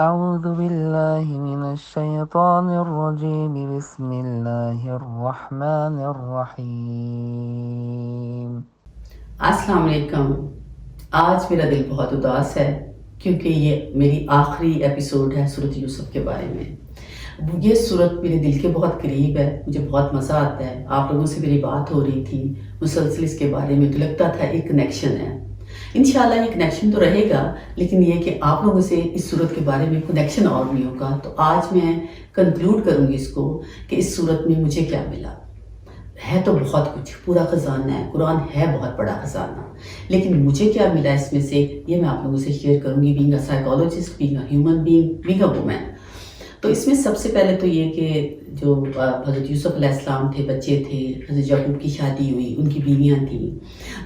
أعوذ بالله من الشيطان الرجيم بسم الله الرحمن الرحيم. السلام علیکم. آج میرا دل بہت اداس ہے کیونکہ یہ میری آخری ایپیسوڈ ہے سورۃ یوسف کے بارے میں. یہ سورت میرے دل کے بہت قریب ہے، مجھے بہت مزہ آتا ہے. آپ لوگوں سے میری بات ہو رہی تھی مسلسل اس کے بارے میں، تو لگتا تھا ایک کنیکشن ہے. انشاءاللہ یہ کنیکشن تو رہے گا، لیکن یہ کہ آپ لوگوں سے اس سورت کے بارے میں کنیکشن اور نہیں ہوگا. تو آج میں کنکلوڈ کروں گی اس کو کہ اس سورت میں مجھے کیا ملا. ہے تو بہت کچھ، پورا خزانہ ہے، قرآن ہے بہت بڑا خزانہ، لیکن مجھے کیا ملا اس میں سے یہ میں آپ لوگوں سے شیئر کروں گی. Being a psychologist, being a human being, being a woman. تو اس میں سب سے پہلے تو یہ کہ جو حضرت یوسف علیہ السلام تھے، بچے تھے، حضرت یعقوب کی شادی ہوئی، ان کی بیویاں تھیں.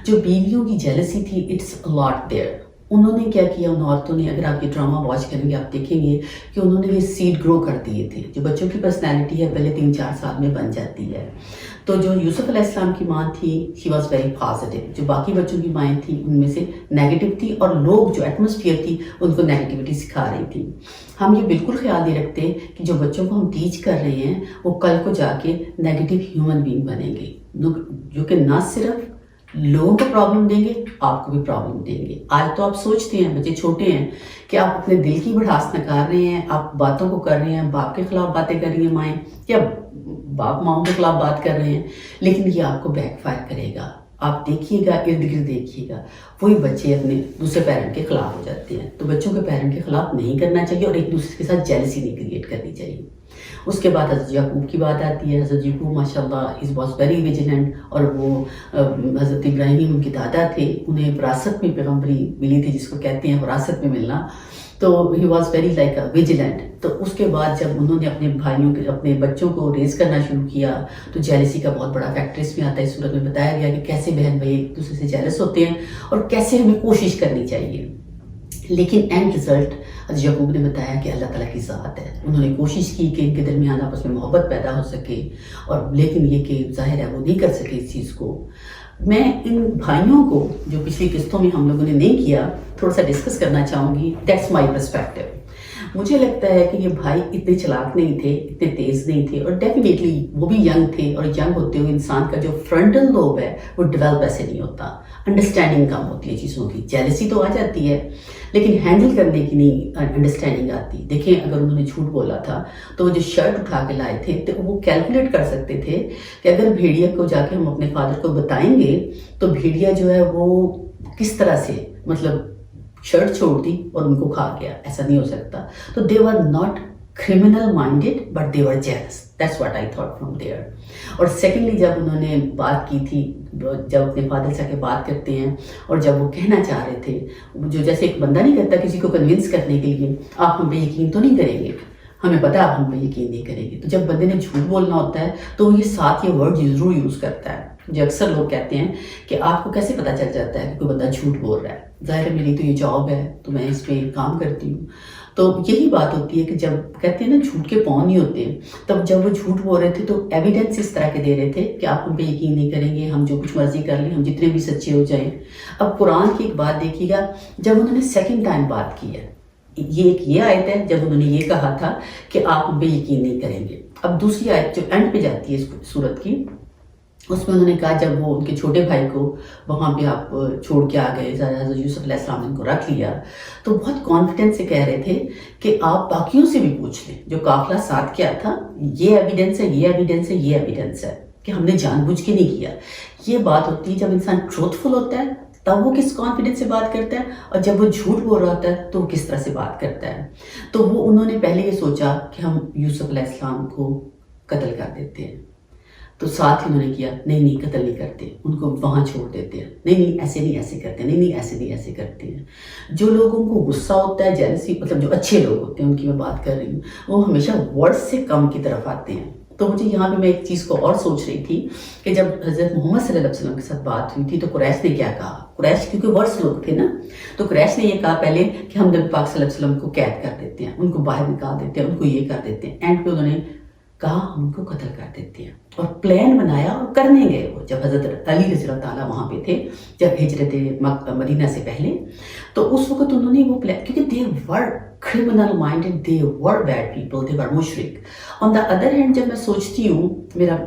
جو بیویوں کی جیلسی تھی، اٹس لاٹ دیئر. انہوں نے کیا کیا، ان عورتوں نے، اگر آپ یہ ڈرامہ واچ کریں گے آپ دیکھیں گے کہ انہوں نے یہ سیڈ گرو کر دیے تھے. جو بچوں کی پرسنالٹی ہے پہلے 3-4 سال میں بن جاتی ہے. تو جو یوسف علیہ السلام کی ماں تھی شی واز ویری پازیٹیو. جو باقی بچوں کی مائیں تھیں ان میں سے نیگیٹو تھی، اور لوگ جو ایٹماسفیئر تھی ان کو نیگیٹیوٹی سکھا رہی تھی. ہم یہ بالکل خیال نہیں رکھتے کہ جو بچوں کو ہم ٹیچ کر رہے ہیں وہ کل کو جا کے نیگیٹو ہیومن بینگ بنیں گے، جو کہ نہ صرف لوگوں کو پرابلم دیں گے، آپ کو بھی پرابلم دیں گے. آج تو آپ سوچتے ہیں، بچے چھوٹے ہیں، کہ آپ اپنے دل کی بڑھاس نکال رہے ہیں، آپ باتوں کو کر رہے ہیں، باپ کے خلاف باتیں کر رہی ہیں مائیں، یا باپ ماؤں کے خلاف بات کر رہے ہیں، لیکن یہ آپ کو بیک فائر کرے گا. آپ دیکھیے گا، ارد گرد دیکھیے گا، وہی بچے اپنے دوسرے پیرنٹ کے خلاف ہو جاتے ہیں. تو بچوں کے پیرنٹ کے خلاف نہیں کرنا چاہیے، اور ایک دوسرے کے ساتھ جیلسی نہیں کریٹ کرنی چاہیے. اس کے بعد حضرت یعقوب کی بات آتی ہے. حضرت یعقوب ماشاءاللہ از واز ویری ویجیلنٹ، اور وہ حضرت ابراہیم ان کے دادا تھے، انہیں وراثت میں پیغمبری ملی تھی، جس کو کہتے ہیں وراثت میں ملنا. تو he was very like a vigilant. تو اس کے بعد جب انہوں نے اپنے بھائیوں کے، اپنے بچوں کو ریز کرنا شروع کیا، تو جیلسی کا بہت بڑا فیکٹر اس میں آتا ہے. اس صورت میں بتایا گیا کہ کیسے بہن بھائی ایک دوسرے سے جیلس ہوتے ہیں اور کیسے ہمیں کوشش کرنی چاہیے. لیکن اینڈ رزلٹ حضرت یعقوب نے بتایا کہ اللہ تعالیٰ کی ذات ہے. انہوں نے کوشش کی کہ ان کے درمیان آپس میں محبت پیدا ہو سکے، اور لیکن یہ کہ ظاہر ہے وہ نہیں کر سکے اس چیز کو. میں ان بھائیوں کو جو پچھلی قسطوں میں ہم لوگوں نے نہیں کیا، تھوڑا سا ڈسکس کرنا چاہوں گی. That's my perspective. مجھے لگتا ہے کہ یہ بھائی اتنے چلاک نہیں تھے، اتنے تیز نہیں تھے، اور ڈیفینیٹلی وہ بھی ینگ تھے، اور ینگ ہوتے ہوئے انسان کا جو فرنٹل لوب ہے وہ ڈیولپ ایسے نہیں ہوتا. انڈرسٹینڈنگ کم ہوتی ہے چیزوں کی. جیلسی تو آ جاتی ہے لیکن ہینڈل کرنے کی نہیں انڈرسٹینڈنگ آتی. دیکھیں اگر انہوں نے جھوٹ بولا تھا تو وہ جو شرٹ اٹھا کے لائے تھے تو وہ کیلکولیٹ کر سکتے تھے کہ اگر بھیڑیا کو جا کے ہم اپنے فادر کو بتائیں گے تو بھیڑیا جو ہے وہ کس طرح سے مطلب شرٹ چھوڑ دی اور ان کو کھا گیا. ایسا نہیں ہو سکتا. تو they were not criminal minded but they were jealous. That's what I thought from there. اور سیکنڈلی جب انہوں نے بات کی تھی، جب اپنے فادر سے کے بات کرتے ہیں اور جب وہ کہنا چاہ رہے تھے، جو جیسے ایک بندہ نہیں کرتا کسی کو کنونس کرنے کے لیے، آپ ہم پہ یقین تو نہیں کریں گے، ہمیں پتہ ہے آپ ہم پہ یقین نہیں کریں گے. تو جب بندے نے جھوٹ بولنا ہوتا ہے تو یہ ساتھ یہ ورڈ ضرور یوز کرتا ہے. جو اکثر لوگ کہتے ہیں کہ آپ کو کیسے پتہ چل جاتا ہے کہ کوئی بندہ جھوٹ بول رہا ہے. ظاہر ہے میری تو یہ جاب ہے تو میں اس پہ کام کرتی ہوں. تو یہی بات ہوتی ہے کہ جب کہتے ہیں نا جھوٹ کے پاؤں نہیں ہوتے، تب جب وہ جھوٹ بول رہے تھے تو ایویڈنس اس طرح کے دے رہے تھے کہ آپ ہم پہ یقین نہیں کریں گے، ہم جو کچھ مرضی کر لیں، ہم جتنے بھی سچے ہو جائیں. اب قرآن کی ایک بات دیکھیے گا، جب انہوں نے سیکنڈ ٹائم بات کی ہے، یہ ایک یہ آیت ہے جب انہوں نے یہ کہا تھا کہ آپ ہم پہ یقین نہیں کریں گے. اب دوسری آیت جو اینڈ پہ جاتی ہے اس سورت کی، اس میں انہوں نے کہا جب وہ ان کے چھوٹے بھائی کو وہاں پہ آپ چھوڑ کے آ گئے، حضرت یوسف علیہ السلام نے ان کو رکھ لیا، تو بہت کانفیڈنس سے کہہ رہے تھے کہ آپ باقیوں سے بھی پوچھ لیں جو قافلہ ساتھ کیا تھا، یہ ایویڈنس ہے، یہ ایویڈنس ہے، یہ ایویڈنس ہے کہ ہم نے جان بوجھ کے نہیں کیا. یہ بات ہوتی ہے جب انسان ٹروتھفل ہوتا ہے تب وہ کس کانفیڈنس سے بات کرتا ہے، اور جب وہ جھوٹ بول رہا ہوتا ہے تو وہ کس طرح سے بات کرتا ہے. تو وہ انہوں نے پہلے یہ سوچا کہ ہم یوسف علیہ السلام کو قتل کر دیتے ہیں، تو ساتھ ہی انہوں نے کیا نہیں نہیں قتل نہیں کرتے، ان کو وہاں چھوڑ دیتے ہیں، نہیں نہیں ایسے نہیں ایسے کرتے، نہیں نہیں ایسے نہیں ایسے کرتے ہیں. جو لوگوں کو غصہ ہوتا ہے، جیلسی، مطلب جو اچھے لوگ ہوتے ہیں ان کی میں بات کر رہی ہوں، وہ ہمیشہ ورڈ سے کم کی طرف آتے ہیں. تو مجھے یہاں پہ میں ایک چیز کو اور سوچ رہی تھی کہ جب حضرت محمد صلی اللہ علیہ وسلم کے ساتھ بات ہوئی تھی تو قریش نے کیا کہا. قریش کیونکہ ورس لوگ تھے نا، تو قریش نے یہ کہا پہلے کہ ہم نبی پاک صلی اللہ علیہ وسلم کو قید کر دیتے ہیں، ان کو باہر نکال دیتے ہیں، ان کو یہ کر دیتے ہیں. اینڈ پہ انہوں نے کہا ہم ان کو قتل کر دیتے ہیں، اور پلان بنایا اور کرنے گئے. وہ جب حضرت علی رضی اللہ تعالیٰ وہاں پہ تھے، جب ہجرت مدینہ سے پہلے، تو اس وقت انہوں نے وہ پلان، کیونکہ دے ور criminal minded, they were bad people, they were mushrik. On the other hand جب میں سوچتی ہوں,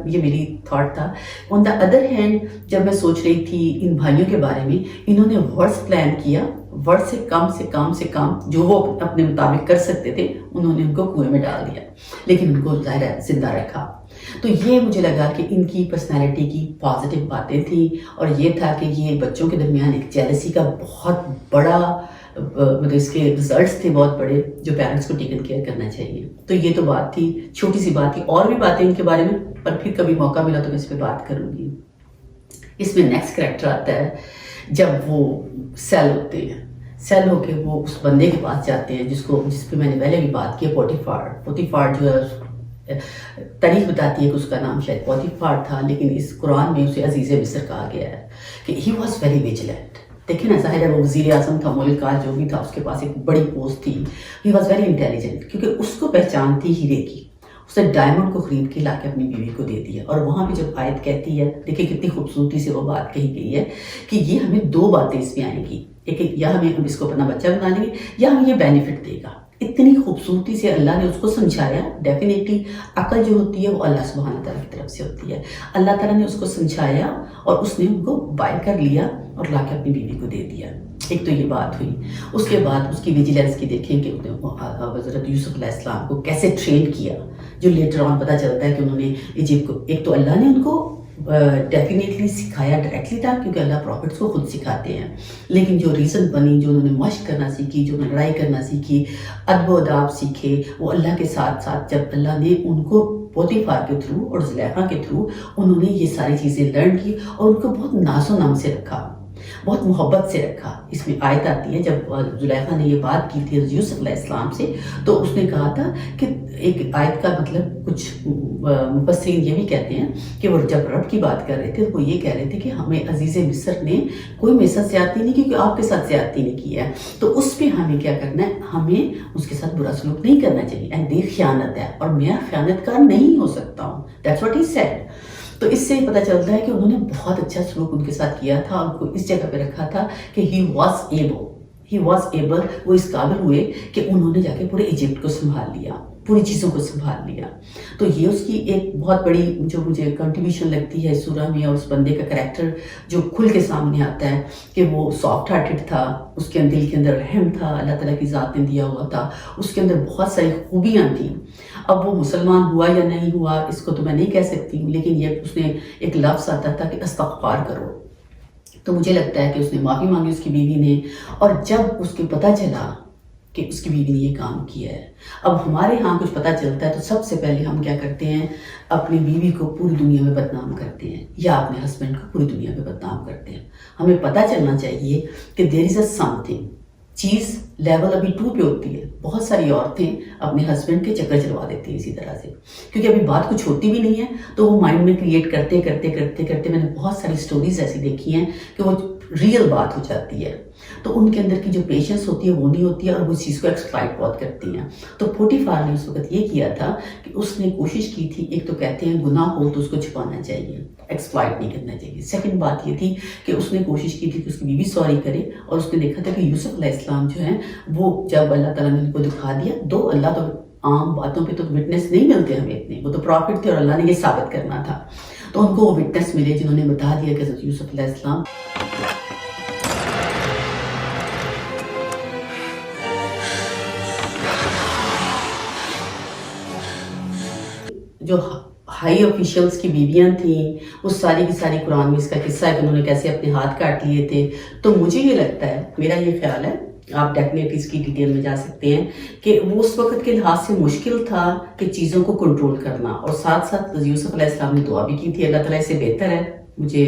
یہ میری تھاٹ تھا, on the other hand جب میں سوچ رہی تھی ان بھائیوں کے بارے میں, انہوں نے ورڈز پلان کیا, ورڈ سے کم جو وہ اپنے مطابق کر سکتے تھے انہوں نے ان کو کنویں میں ڈال دیا, لیکن ان کو ظاہر ہے زندہ رکھا. تو یہ مجھے لگا کہ ان کی پرسنالٹی کی پازیٹیو باتیں تھیں, اور یہ تھا کہ یہ بچوں کے درمیان ایک جیلسی کا بہت بڑا مطلب اس کے ریزلٹس تھے بہت بڑے, جو پیرنٹس کو ٹیکن کیئر کرنا چاہیے. تو یہ تو بات تھی, چھوٹی سی بات تھی, اور بھی باتیں ان کے بارے میں, پر پھر کبھی موقع ملا تو میں اس پہ بات کروں گی. اس میں نیکسٹ کریکٹر آتا ہے جب وہ سیل ہوتے ہیں, سیل ہو کے وہ اس بندے کے پاس جاتے ہیں جس پہ میں نے پہلے بھی بات کی, پوتیفار جو ہے تاریخ بتاتی ہے کہ اس کا نام شاید پوتیفار تھا, لیکن اس قرآن میں اسے عزیز مصر کہا گیا ہے کہ ہی واز ویری ویجیلنٹ. دیکھیں نا, ظاہر ہے وہ وزیر اعظم تھا, ملک کا جو بھی تھا, اس کے پاس ایک بڑی پوسٹ تھی. ہی واز ویری انٹیلیجنٹ, کیونکہ اس کو پہچان تھی ہیرے کی. اس نے ڈائمنڈ کو خرید کے لا کے اپنی بیوی کو دے دیا. اور وہاں پہ جب آیت کہتی ہے, دیکھیں کتنی خوبصورتی سے وہ بات کہی گئی ہے کہ یہ ہمیں دو باتیں اس میں آئیں گی, ایک یا ہم اس کو اپنا بچہ بنا لیں گے, یا ہمیں یہ بینیفٹ دے گا. اتنی خوبصورتی سے اللہ نے اس کو سمجھایا. ڈیفینیٹلی عقل جو ہوتی ہے وہ اللہ سبحانہ تعالیٰ کی طرف سے ہوتی ہے. اللہ تعالیٰ نے اس کو سمجھایا اور اس نے ان کو بائی کر لیا اور لا کے اپنی بیوی کو دے دیا. ایک تو یہ بات ہوئی. اس کے بعد اس کی ویجیلنس کی دیکھیں کہ حضرت یوسف علیہ السلام کو کیسے ٹرین کیا, جو لیٹر آن پتہ چلتا ہے کہ انہوں نے ایجپٹ کو, ایک تو اللہ نے ان کو ڈیفینیٹلی سکھایا ڈائریکٹلی تھا, کیونکہ اللہ پروفٹس کو خود سکھاتے ہیں, لیکن جو ریزن بنی, جو انہوں نے مشق کرنا سیکھی, جو انہوں نے لڑائی کرنا سیکھی, ادب و اداب سیکھے, وہ اللہ کے ساتھ ساتھ جب اللہ نے ان کو پوتیفار کے تھرو اور زلیخا کے تھرو انہوں نے یہ ساری چیزیں لرن کی, اور ان کو بہت ناز و نام سے رکھا, بہت محبت سے رکھا. اس میں آیت آتی ہے جب زلیخا نے یہ بات کی تھی یوسف علیہ السلام سے, تو اس نے کہا تھا کہ ایک آیت کا مطلب کچھ مفسرین یہ بھی کہتے ہیں کہ وہ جب رب کی بات کر رہے تھے وہ یہ کہہ رہے تھے کہ ہمیں عزیز مصر نے کوئی میرے ساتھ زیادتی نہیں کی, کیونکہ آپ کے ساتھ زیادتی نہیں کی ہے, تو اس پہ ہمیں کیا کرنا ہے, ہمیں اس کے ساتھ برا سلوک نہیں کرنا چاہیے. اینڈ یہ خیانت ہے, اور میں خیانت کار نہیں ہو سکتا ہوں. That's what he said. تو اس سے پتہ چلتا ہے کہ انہوں نے بہت اچھا سلوک ان کے ساتھ کیا تھا, اور ان کو اس جگہ پہ رکھا تھا کہ ہی واز ایبل, وہ اس قابل ہوئے کہ انہوں نے جا کے پورے ایجپٹ کو سنبھال لیا, پوری چیزوں کو سنبھال لیا. تو یہ اس کی ایک بہت بڑی جو مجھے کنٹریبیوشن لگتی ہے سورہ میں, اور اس بندے کا کریکٹر جو کھل کے سامنے آتا ہے کہ وہ سافٹ ہارٹڈ تھا, اس کے دل کے اندر رحم تھا, اللہ تعالیٰ کی ذات نے دیا ہوا تھا, اس کے اندر بہت ساری خوبیاں تھیں. اب وہ مسلمان ہوا یا نہیں ہوا اس کو تو میں نہیں کہہ سکتی ہوں, لیکن یہ اس نے ایک لفظ آتا تھا کہ استغفار کرو, تو مجھے لگتا ہے کہ اس نے معافی مانگی اس کی بیوی نے, اور جب اس کو پتہ چلا کہ اس کی بیوی نے یہ کام کیا ہے. اب ہمارے ہاں کچھ پتہ چلتا ہے تو سب سے پہلے ہم کیا کرتے ہیں, اپنی بیوی کو پوری دنیا میں بدنام کرتے ہیں, یا اپنے ہسبینڈ کو پوری دنیا میں بدنام کرتے ہیں. ہمیں پتہ چلنا چاہیے کہ دیر از اے سم تھنگ, چیز لیول ابھی 2 پہ ہوتی ہے. بہت ساری عورتیں اپنے ہسبینڈ کے چکر چلوا دیتی ہیں اسی طرح سے, کیونکہ ابھی بات کچھ ہوتی بھی نہیں ہے, تو وہ مائنڈ میں کریٹ کرتے کرتے میں نے بہت ساری سٹوریز ایسی دیکھی ہیں کہ وہ ریئل بات ہو جاتی ہے, تو ان کے اندر کی جو پیشنس ہوتی ہے وہ نہیں ہوتی ہے, اور وہ اس چیز کو ایکسپلائٹ بہت کرتی ہیں. تو پوٹیفار نے اس وقت یہ کیا تھا کہ اس نے کوشش کی تھی, ایک تو کہتے ہیں گناہ ہو تو اس کو چھپانا چاہیے, ایکسپلائٹ نہیں کرنا چاہیے. سیکنڈ بات یہ تھی کہ اس نے کوشش کی تھی کہ اس کی بیوی سوری کرے, اور اس نے دیکھا تھا کہ یوسف علیہ السلام جو ہیں وہ جب اللہ تعالیٰ نے ان کو دکھا دیا, دو اللہ تو عام باتوں پہ تو وٹنس نہیں ملتے ہمیں اتنے, وہ تو پروفٹ تھے اور اللہ نے یہ ثابت کرنا تھا, تو ان کو وہ وٹنس ملے جنہوں نے بتا دیا کہ حضرت یوسف علیہ السلام جو ہائی آفیشلز کی بیویاں تھیں, وہ ساری کی ساری قرآن میں اس کا قصہ ہے کہ انہوں نے کیسے اپنے ہاتھ کاٹ لیے تھے. تو مجھے یہ لگتا ہے, میرا یہ خیال ہے, آپ ڈیفینیٹلی اس کی ڈیٹیل میں جا سکتے ہیں, کہ وہ اس وقت کے لحاظ سے مشکل تھا کہ چیزوں کو کنٹرول کرنا, اور ساتھ ساتھ یوسف علیہ السلام نے دعا بھی کی تھی, اللہ تعالیٰ سے بہتر ہے مجھے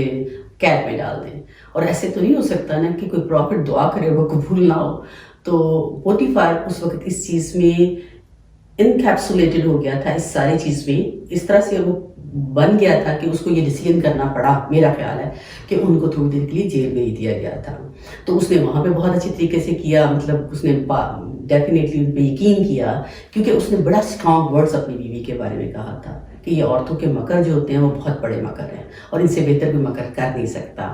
قید میں ڈال دیں. اور ایسے تو نہیں ہو سکتا نا کہ کوئی پروفٹ دعا کرے وہ قبول نہ ہو. تو پوٹیفار اس وقت اس چیز میں انکیپسولیٹڈ ہو گیا تھا, اس ساری چیز میں اس طرح سے وہ بن گیا تھا کہ اس کو یہ ڈیسیجن کرنا پڑا, میرا خیال ہے کہ ان کو تھوڑی دیر کے لیے جیل بھیج دیا گیا تھا. تو اس نے وہاں پہ بہت اچھی طریقے سے کیا, مطلب اس نے ڈیفینیٹلی ان پہ یقین کیا, کیونکہ اس نے بڑا اسٹرانگ ورڈز اپنی بیوی کے بارے میں کہا تھا کہ یہ عورتوں کے مکر جو ہوتے ہیں وہ بہت بڑے مکر ہیں اور ان سے بہتر کوئی مکر کر نہیں سکتا.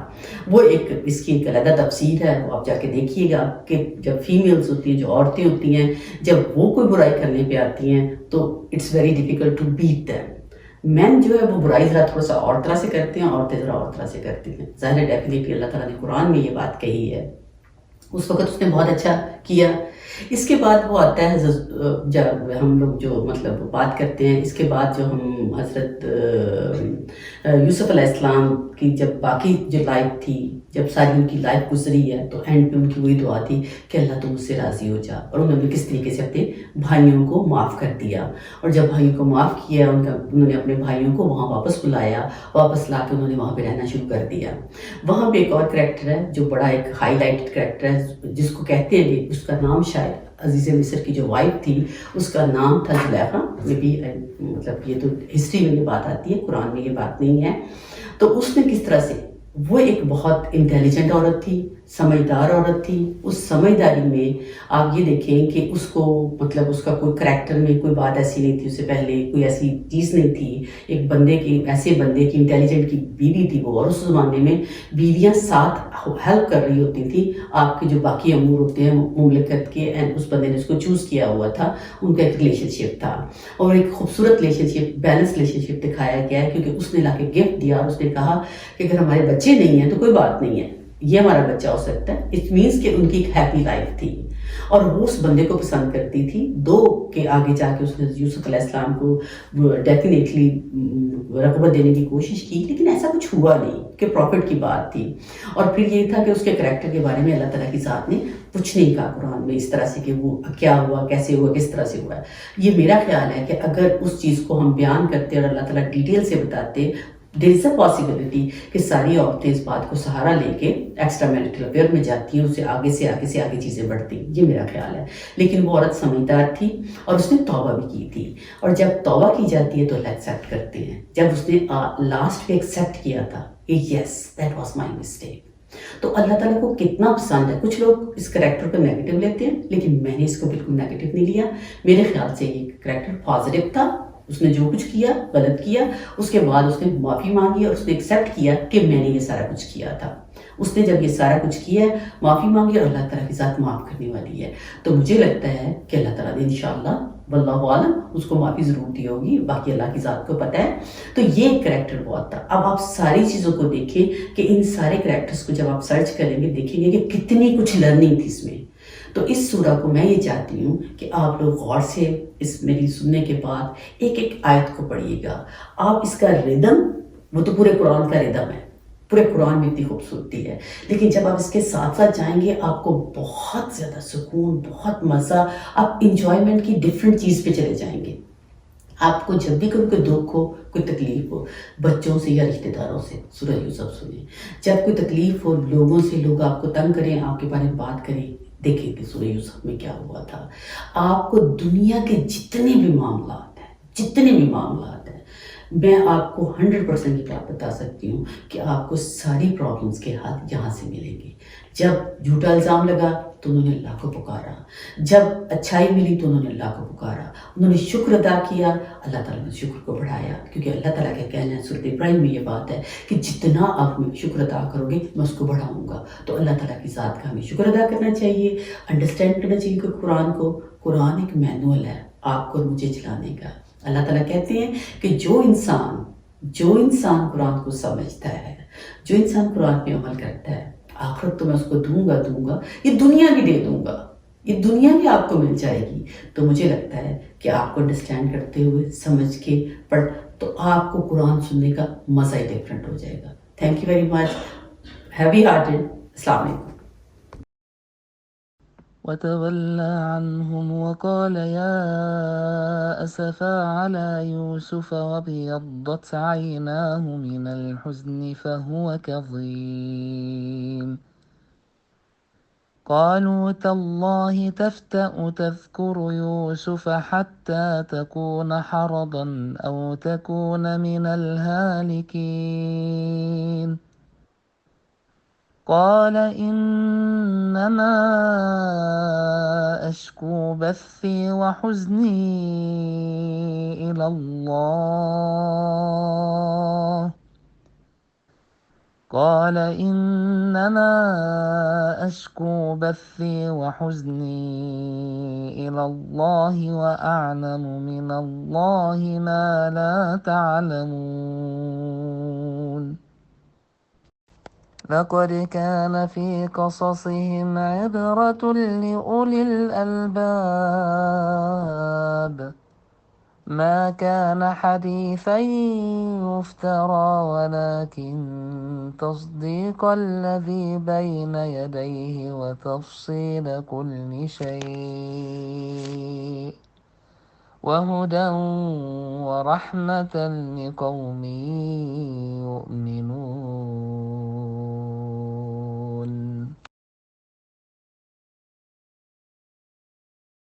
وہ ایک اس کی ایک علیحدہ تفسیر ہے، وہ آپ جا کے دیکھیے گا کہ جب فیمیلز ہوتی ہیں، جو عورتیں ہوتی ہیں، جب وہ کوئی برائی کرنے پہ آتی ہیں تو it's very difficult to beat them. مین جو ہے وہ برائی ذرا تھوڑا سا اور طرح سے کرتے ہیں، عورتیں ذرا اور طرح سے کرتی ہیں. ظاہر ہے ڈیفینیٹلی اللہ تعالیٰ نے قرآن میں یہ بات کہی ہے، اس وقت اس نے بہت اچھا کیا. اس کے بعد وہ آتا ہے جب ہم لوگ جو مطلب بات کرتے ہیں، اس کے بعد جو ہم حضرت یوسف علیہ السلام کی جب باقی جو لائف تھی، جب ساری ان کی لائف گزری ہے، تو اینڈ پہ ان کی وہی دعا تھی کہ اللہ تم مجھ سے راضی ہو جا. اور انہوں نے کس طریقے سے اپنے بھائیوں کو معاف کر دیا، اور جب بھائیوں کو معاف کیا انہوں نے اپنے بھائیوں کو وہاں واپس بلایا، واپس لا کے انہوں نے وہاں پہ رہنا شروع کر دیا. وہاں پہ ایک اور کریکٹر ہے جو بڑا ایک ہائی لائٹڈ کریکٹر ہے، جس کو کہتے ہیں کہ اس کا نام شاید عزیز مصر کی جو وائف تھی اس کا نام تھا زلیخا. میں بھی مطلب یہ تو ہسٹری میں یہ بات آتی ہے، قرآن میں یہ بات نہیں ہے. تو اس نے کس طرح سے، وہ ایک بہت انٹیلیجنٹ عورت تھی، سمجھدار عورت تھی. اس سمجھداری میں آپ یہ دیکھیں کہ اس کو مطلب اس کا کوئی کریکٹر میں کوئی بات ایسی نہیں تھی، اس سے پہلے کوئی ایسی چیز نہیں تھی. ایک بندے کی، ایسے بندے کی، انٹیلیجنٹ کی بیوی تھی وہ. اور اس زمانے میں بیویاں ساتھ ہیلپ کر رہی ہوتی تھی آپ کے جو باقی امور ہوتے ہیں مملکت کے. اینڈ اس بندے نے اس کو چوز کیا ہوا تھا، ان کا ایک ریلیشن شپ تھا اور ایک خوبصورت ریلیشن شپ، بیلنس ریلیشن شپ دکھایا گیا ہے. کیونکہ اس نے لا کے گفٹ دیا اور اس نے کہا کہ اگر ہمارے بچے نہیں ہیں تو کوئی بات نہیں ہے، یہ ہمارا بچہ ہو سکتا ہے. اٹ مینس کہ ان کی ایک ہیپی لائف تھی اور وہ اس بندے کو پسند کرتی تھی. دو کے آگے جا کے اس نے یوسف علیہ السلام کو ڈیفینیٹلی رغبت دینے کی کوشش کی، لیکن ایسا کچھ ہوا نہیں کہ پروفٹ کی بات تھی. اور پھر یہ تھا کہ اس کے کریکٹر کے بارے میں اللہ تعالیٰ کی ذات نے کچھ نہیں کہا قرآن میں اس طرح سے کہ وہ کیا ہوا، کیسے ہوا، کس طرح سے ہوا. یہ میرا خیال ہے کہ اگر اس چیز کو ہم بیان کرتے اور اللہ تعالیٰ ڈیٹیل سے بتاتے، دیر از اے پاسبلٹی کہ ساری عورتیں اس بات کو سہارا لے کے ایکسٹرا میرٹل افیئر میں جاتی ہیں، اس سے آگے سے آگے سے آگے چیزیں بڑھتی ہیں. یہ میرا خیال ہے. لیکن وہ عورت سمجھدار تھی اور اس نے توبہ بھی کی تھی. اور جب توبہ کی جاتی ہے تو اللہ ایکسیپٹ کرتے ہیں. جب اس نے لاسٹ پہ ایکسیپٹ کیا تھا کہ yes that was my mistake, تو اللہ تعالیٰ کو کتنا پسند ہے. کچھ لوگ اس کریکٹر کو نیگیٹو لیتے ہیں، لیکن میں نے اس کو بالکل نیگیٹو نہیں لیا. میرے خیال سے یہ کریکٹر پازیٹیو تھا. اس نے جو کچھ کیا غلط کیا، اس کے بعد اس نے معافی مانگی اور اس نے ایکسیپٹ کیا کہ میں نے یہ سارا کچھ کیا تھا. اس نے جب یہ سارا کچھ کیا ہے، معافی مانگی، اور اللہ تعالیٰ کی ذات معاف کرنے والی ہے. تو مجھے لگتا ہے کہ اللہ تعالیٰ نے انشاءاللہ واللہ عالم اس کو معافی ضرور دی ہوگی، باقی اللہ کی ذات کو پتہ ہے. تو یہ کریکٹر بہت تھا. اب آپ ساری چیزوں کو دیکھیں کہ ان سارے کریکٹرز کو جب آپ سرچ کریں گے دیکھیں گے کہ کتنی کچھ لرننگ تھی اس میں. تو اس سورہ کو میں یہ چاہتی ہوں کہ آپ لوگ غور سے اس میری سننے کے بعد ایک ایک آیت کو پڑھیے گا. آپ اس کا ردم، وہ تو پورے قرآن کا ردم ہے، پورے قرآن میں اتنی خوبصورتی ہے، لیکن جب آپ اس کے ساتھ ساتھ جائیں گے آپ کو بہت زیادہ سکون، بہت مزہ، آپ انجوائمنٹ کی ڈفرینٹ چیز پہ چلے جائیں گے. آپ کو جب بھی کوئی دکھ ہو، کوئی تکلیف ہو، بچوں سے یا رشتہ داروں سے سورہ یوسف سنیں. جب کوئی تکلیف ہو، لوگوں سے، لوگ آپ کو تنگ کریں، آپ کے بارے میں بات کریں، دیکھیں کہ سورہ یوسف میں کیا ہوا تھا. آپ کو دنیا کے جتنے بھی معاملات ہیں، جتنے بھی معاملات ہیں، میں آپ کو 100% کی بات بتا سکتی ہوں کہ آپ کو ساری پرابلمس کے حل یہاں سے ملیں گے. جب جھوٹا الزام لگا تو انہوں نے اللہ کو پکارا، جب اچھائی ملی تو انہوں نے اللہ کو پکارا، انہوں نے شکر ادا کیا، اللہ تعالیٰ نے شکر کو بڑھایا. کیونکہ اللہ تعالیٰ کا کہنا ہے، سورۃ ابراہیم میں یہ بات ہے کہ جتنا آپ شکر ادا کرو گے میں اس کو بڑھاؤں گا. تو اللہ تعالیٰ کی ذات کا ہمیں شکر ادا کرنا چاہیے، انڈرسٹینڈ کرنا چاہیے کہ قرآن ایک مینول ہے آپ کو اور مجھے چلانے کا. اللہ تعالیٰ کہتے ہیں کہ جو انسان قرآن کو سمجھتا ہے، جو انسان قرآن پہ عمل کرتا ہے، آخرت تو میں اس کو دوں گا، یہ دنیا بھی دے دوں گا، یہ دنیا بھی آپ کو مل جائے گی. تو مجھے لگتا ہے کہ آپ کو انڈرسٹینڈ کرتے ہوئے، سمجھ کے پڑھ، تو آپ کو قرآن سننے کا مزہ ہی ڈفرینٹ ہو جائے گا. Thank you very much, heavy hearted. السلام علیکم. وتولى عنهم وقال يا أسفا على يوسف وابيضت عيناه من الحزن فهو كظيم. قالوا تالله تفتأ تذكر يوسف حتى تكون حرضا أو تكون من الهالكين. قال إنما أشكو بثي وحزني إلى الله. قال إنما أشكو بثي وحزني إلى الله وأعلم من الله ما لا تعلمون. لقد كان في قصصهم عبرة لأولي الألباب ما كان حديثا يفترى ولكن تصديق الذي بين يديه وتفصيل كل شيء وهدى ورحمة لقوم يؤمنون.